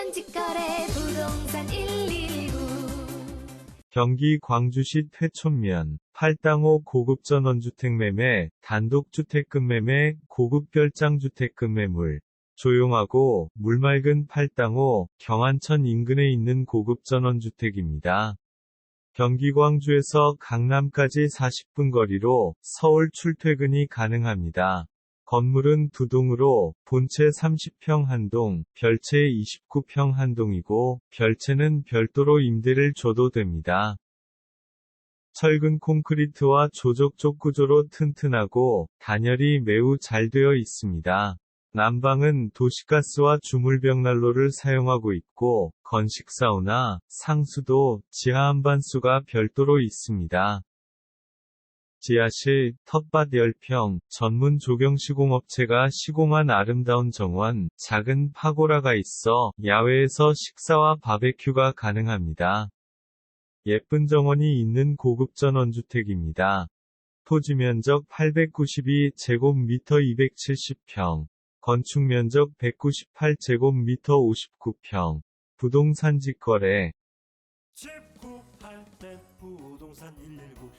부동산 직거래 부동산 119. 경기 광주시 퇴촌면, 팔당호 고급 전원주택 매매, 단독주택급 매매, 고급 별장주택급 매물. 조용하고 물맑은 팔당호, 경안천 인근에 있는 고급 전원주택입니다. 경기 광주에서 강남까지 40분 거리로 서울 출퇴근이 가능합니다. 건물은 두 동으로 본체 30평 한 동, 별채 29평 한 동이고 별채는 별도로 임대를 줘도 됩니다. 철근 콘크리트와 조적조 구조로 튼튼하고 단열이 매우 잘 되어 있습니다. 난방은 도시가스와 주물벽난로를 사용하고 있고 건식사우나, 상수도, 지하안반수가 별도로 있습니다. 지하실, 텃밭 10평, 전문 조경 시공업체가 시공한 아름다운 정원, 작은 파고라가 있어 야외에서 식사와 바베큐가 가능합니다. 예쁜 정원이 있는 고급 전원주택입니다. 토지 면적 892제곱미터 270평, 건축 면적 198제곱미터 59평, 부동산 직거래. 집 구할 때 부동산 119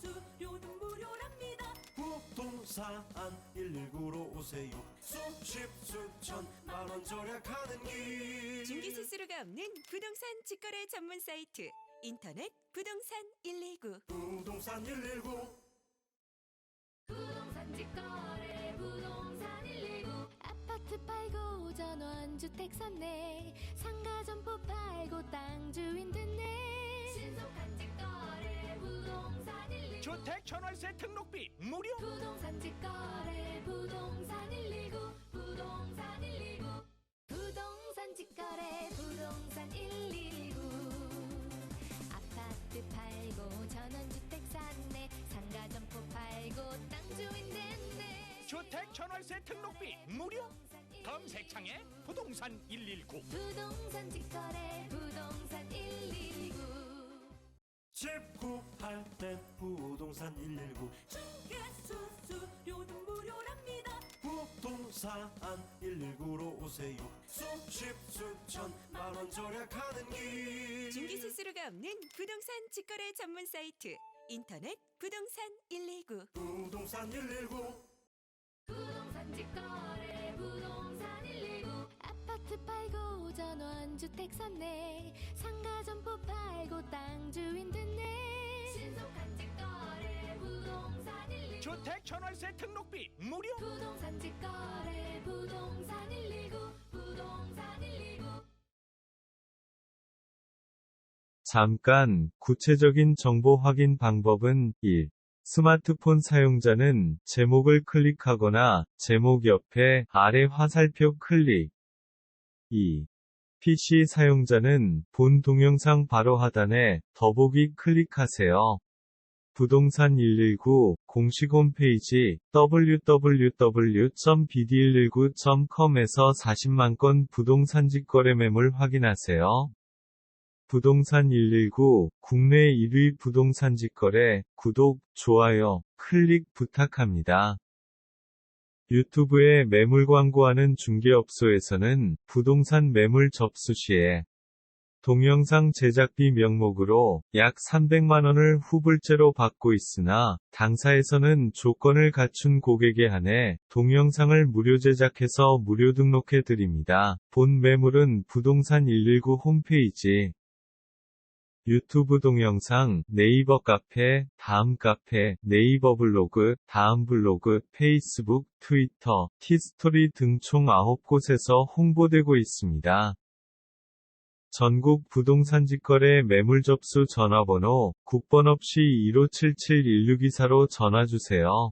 수수료는 무료랍니다. 부동산 119로 오세요. 수십 수천 만원 절약하는 길. 중개 수수료가 없는 부동산 직거래 전문 사이트 인터넷 부동산 119. 부동산 119. 부동산 직거래 부동산 119. 아파트 팔고 전원주택 샀네. 상가 점포 팔고 땅 주인 됐네. 신속한 직거래 부동산 119. 주택 전월세 등록비 무료. 부동산 직거래 부동산 119. 부동산 119. 부동산 직거래 부동산 119. 아파트 팔고 전원주택 샀네. 상가 점포 팔고 땅 주인 됐네. 주택 전월세 등록비 무료. 검색창에 부동산 119. 부동산 직거래 부동산 119. 집 구할 때 부동산 119. 중개 수수료는 무료랍니다. 부동산 119로 오세요. 수십 수천 만원 절약하는 길. 중개 수수료가 없는 부동산 직거래 전문 사이트 인터넷 부동산 119. 부동산 119. 부동산 직거래 부동산 119. 아파트 팔고 전원주택 샀네. 상가 점포 팔고 땅 주인 됐네. 신속한 직거래 부동산 119. 주택 전월세 등록비 무료. 부동산 직거래 부동산 119. 부동산 119. 잠깐, 구체적인 정보 확인 방법은 1. 스마트폰 사용자는 제목을 클릭하거나 제목 옆에 아래 화살표 클릭. 2. PC 사용자는 본 동영상 바로 하단에 더보기 클릭하세요. 부동산 119 공식 홈페이지 www.bd119.com에서 40만 건 부동산 직거래 매물 확인하세요. 부동산 119 국내 1위 부동산 직거래 구독, 좋아요, 클릭 부탁합니다. 유튜브에 매물 광고하는 중개업소에서는 부동산 매물 접수 시에 동영상 제작비 명목으로 약 300만원을 후불제로 받고 있으나 당사에서는 조건을 갖춘 고객에 한해 동영상을 무료 제작해서 무료 등록해 드립니다. 본 매물은 부동산 119 홈페이지 유튜브 동영상, 네이버 카페, 다음 카페, 네이버 블로그, 다음 블로그, 페이스북, 트위터, 티스토리 등 총 9곳에서 홍보되고 있습니다. 전국 부동산 직거래 매물 접수 전화번호 국번 없이 1577-1624로 전화주세요.